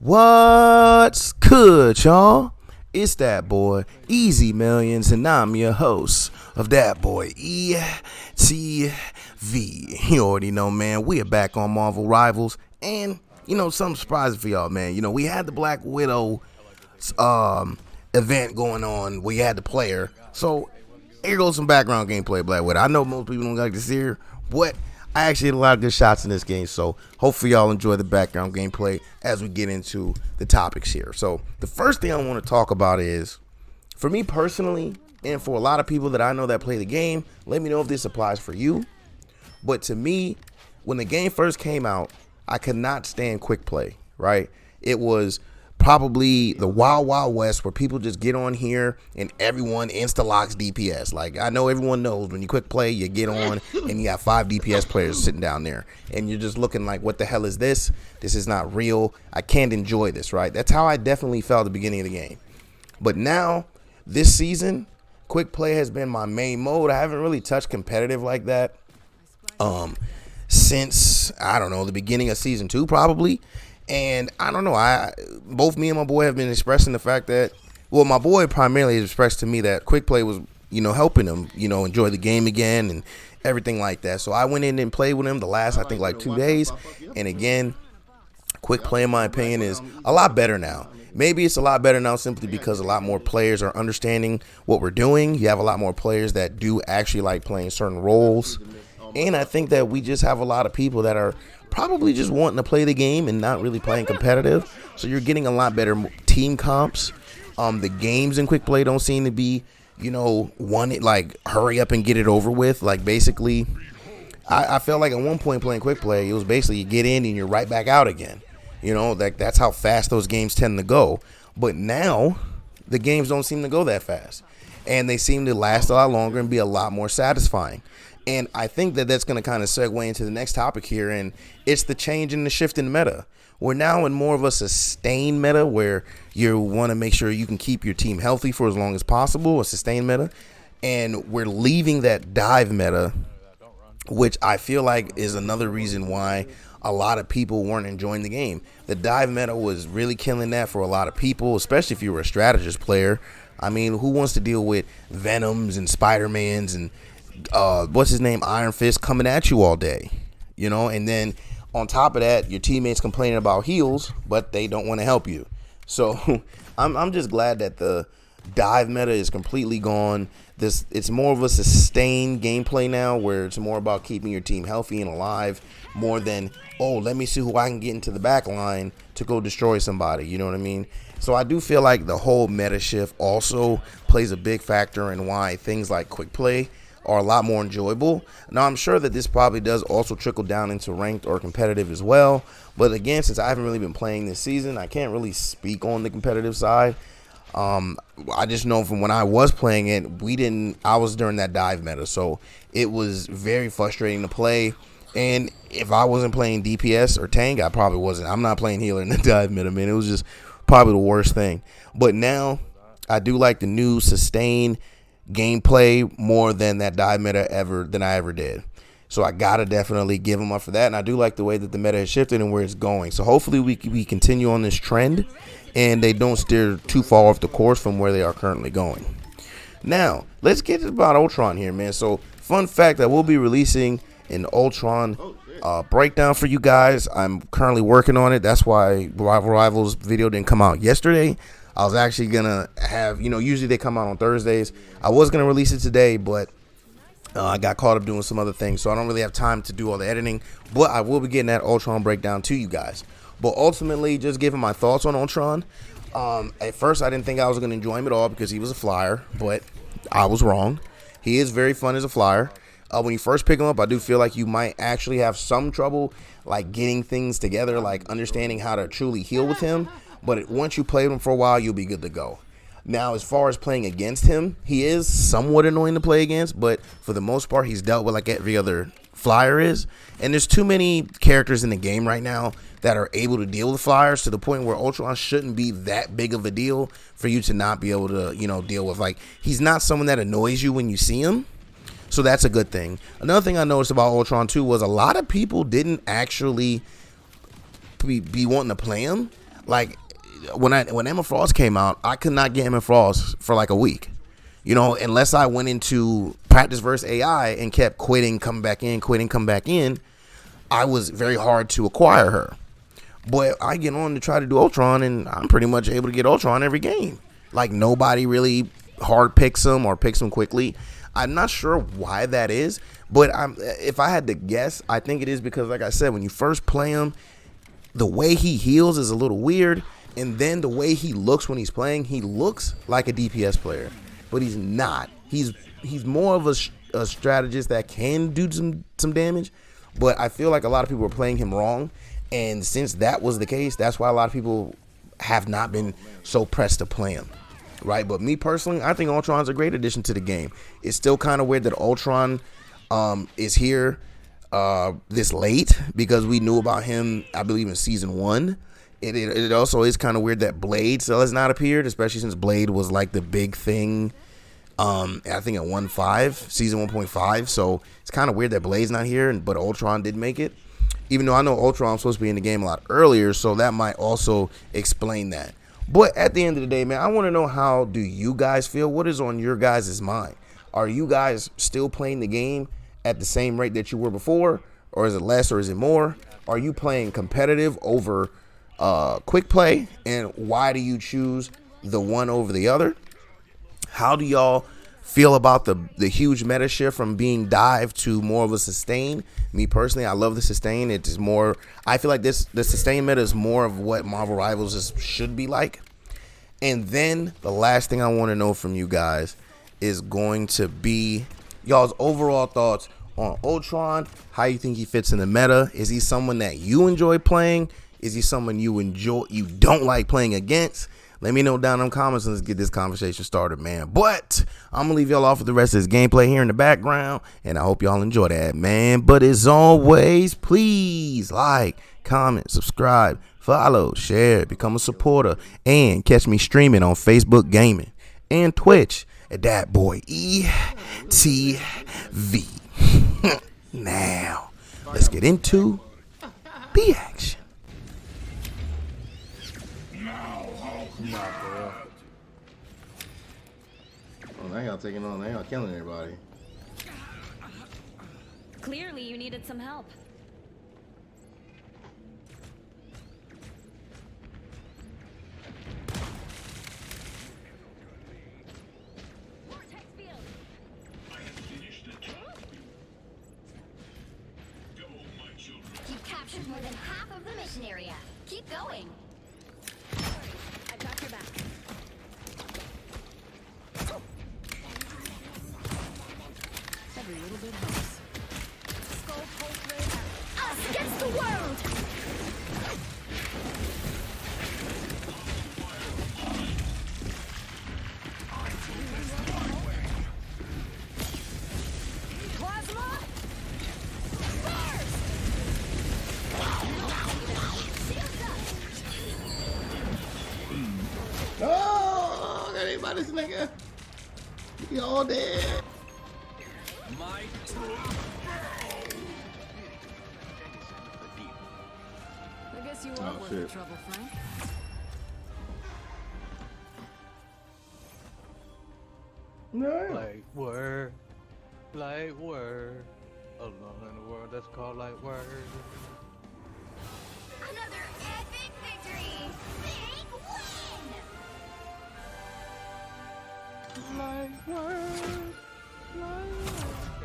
What's good, y'all? It's that boy, Easy Millions, and I'm your host of That Boy ETV. You already know, man, we are back on Marvel Rivals, and, something surprising for y'all, man. We had the Black Widow event going on. We had the player, so here goes some background gameplay of Black Widow. I know most people don't like to see her, but I actually had a lot of good shots in this game, so hopefully y'all enjoy the background gameplay as we get into the topics here. So the first thing I want to talk about is, for me personally, and for a lot of people that I know that play the game, let me know if this applies for you. But to me, when the game first came out, I could not stand quick play, right? It was probably the Wild Wild West where people just get on here and everyone insta-locks DPS. Like, I know everyone knows when you quick play, you get on and you got 5 DPS players sitting down there. And you're just looking like, what the hell is this? This is not real. I can't enjoy this, right? That's how I definitely felt at the beginning of the game. But now, this season, quick play has been my main mode. I haven't really touched competitive like that since, I don't know, the beginning of Season 2 probably. And I don't know, both me and my boy have been expressing the fact that, well, my boy primarily has expressed to me that quick play was, helping him, enjoy the game again and everything like that. So I went in and played with him the last, I think, like 2 days. And again, quick play, in my opinion, is a lot better now. Maybe it's a lot better now simply because a lot more players are understanding what we're doing. You have a lot more players that do actually like playing certain roles. And I think that we just have a lot of people that are probably just wanting to play the game and not really playing competitive. So you're getting a lot better team comps. The games in quick play don't seem to be, one like hurry up and get it over with. Like, basically, I felt like at one point playing quick play, it was basically you get in and you're right back out again. That's how fast those games tend to go. But now the games don't seem to go that fast, and they seem to last a lot longer and be a lot more satisfying. And I think that that's going to kind of segue into the next topic here, and it's the change in the shift in meta. We're now in more of a sustained meta where you want to make sure you can keep your team healthy for as long as possible, a sustained meta. And we're leaving that dive meta, which I feel like is another reason why a lot of people weren't enjoying the game. The dive meta was really killing that for a lot of people, especially if you were a strategist player. I mean, who wants to deal with Venoms and Spider-Mans and what's his name, Iron Fist coming at you all day, and then on top of that, your teammates complaining about heals, but they don't want to help you. So I'm just glad that the dive meta is completely gone. It's more of a sustained gameplay now, where it's more about keeping your team healthy and alive, more than, let me see who I can get into the back line to go destroy somebody. You know what I mean? So I do feel like the whole meta shift also plays a big factor in why things like quick play are a lot more enjoyable. Now, I'm sure that this probably does also trickle down into ranked or competitive as well. But again, since I haven't really been playing this season, I can't really speak on the competitive side. I just know from when I was playing it, I was during that dive meta. So it was very frustrating to play. And if I wasn't playing DPS or tank, I probably wasn't. I'm not playing healer in the dive meta, man. It was just probably the worst thing. But now I do like the new sustained gameplay more than that dive meta than I ever did. So I gotta definitely give them up for that, and I do like the way that the meta has shifted and where it's going. So hopefully we continue on this trend and they don't steer too far off the course from where they are currently going. Now let's get about Ultron here, man. So fun fact, I will be releasing an Ultron breakdown for you guys. I'm currently working on it. That's why Rival Rivals video didn't come out yesterday. I was actually going to have, usually they come out on Thursdays. I was going to release it today, but I got caught up doing some other things, so I don't really have time to do all the editing. But I will be getting that Ultron breakdown to you guys. But ultimately, just giving my thoughts on Ultron. At first, I didn't think I was going to enjoy him at all because he was a flyer, but I was wrong. He is very fun as a flyer. When you first pick him up, I do feel like you might actually have some trouble, like getting things together, like understanding how to truly heal with him. But once you play him for a while, you'll be good to go. Now, as far as playing against him, he is somewhat annoying to play against, but for the most part, he's dealt with like every other flyer is. And there's too many characters in the game right now that are able to deal with flyers to the point where Ultron shouldn't be that big of a deal for you to not be able to, deal with. Like, he's not someone that annoys you when you see him. So that's a good thing. Another thing I noticed about Ultron 2 was a lot of people didn't actually be wanting to play him. Like when Emma Frost came out, I could not get Emma Frost for like a week. You know, unless I went into practice versus AI and kept quitting, come back in, quitting, come back in, I was very hard to acquire her. But I get on to try to do Ultron, and I'm pretty much able to get Ultron every game. Like, nobody really hard picks him or picks him quickly. I'm not sure why that is, but if I had to guess, I think it is because, like I said, when you first play him, the way he heals is a little weird, and then the way he looks when he's playing, he looks like a DPS player, but he's not. He's more of a strategist that can do some damage, but I feel like a lot of people are playing him wrong, and since that was the case, that's why a lot of people have not been so pressed to play him, right? But me personally, I think Ultron's a great addition to the game. It's still kind of weird that Ultron is here this late, because we knew about him, I believe, in season 1. It also is kind of weird that Blade still has not appeared, especially since Blade was like the big thing, I think at 1.5, season 1.5. So it's kind of weird that Blade's not here, but Ultron did make it. Even though I know Ultron's supposed to be in the game a lot earlier, so that might also explain that. But at the end of the day, man, I want to know, how do you guys feel? What is on your guys' mind? Are you guys still playing the game at the same rate that you were before? Or is it less, or is it more? Are you playing competitive over quick play? And why do you choose the one over the other? How do y'all feel about the huge meta shift from being dive to more of a sustain? Me personally, I love the sustain. It is more, I feel like the sustain meta is more of what Marvel Rivals should be like. And then the last thing I want to know from you guys is going to be y'all's overall thoughts on Ultron. How you think he fits in the meta? Is he someone that you enjoy playing? Is he someone you don't like playing against? Let me know down in the comments, and let's get this conversation started, man. But I'm going to leave y'all off with the rest of this gameplay here in the background, and I hope y'all enjoy that, man. But as always, please like, comment, subscribe, follow, share, become a supporter, and catch me streaming on Facebook Gaming and Twitch at that boy ETV. Now, let's get into the action. Oh, now y'all taking on, now y'all killing everybody. Clearly, you needed some help. You've captured more than half of the mission area. Keep going. I've got your back. Every little bit helps. Skull pulse rate at Us against the world! plasma. Oh, that ain't about this nigga. He all dead. I guess you Oh, are worth the shit. trouble, Frank. No. Light word, alone in the world that's called light word. Another epic victory! Big win! Light word, light word.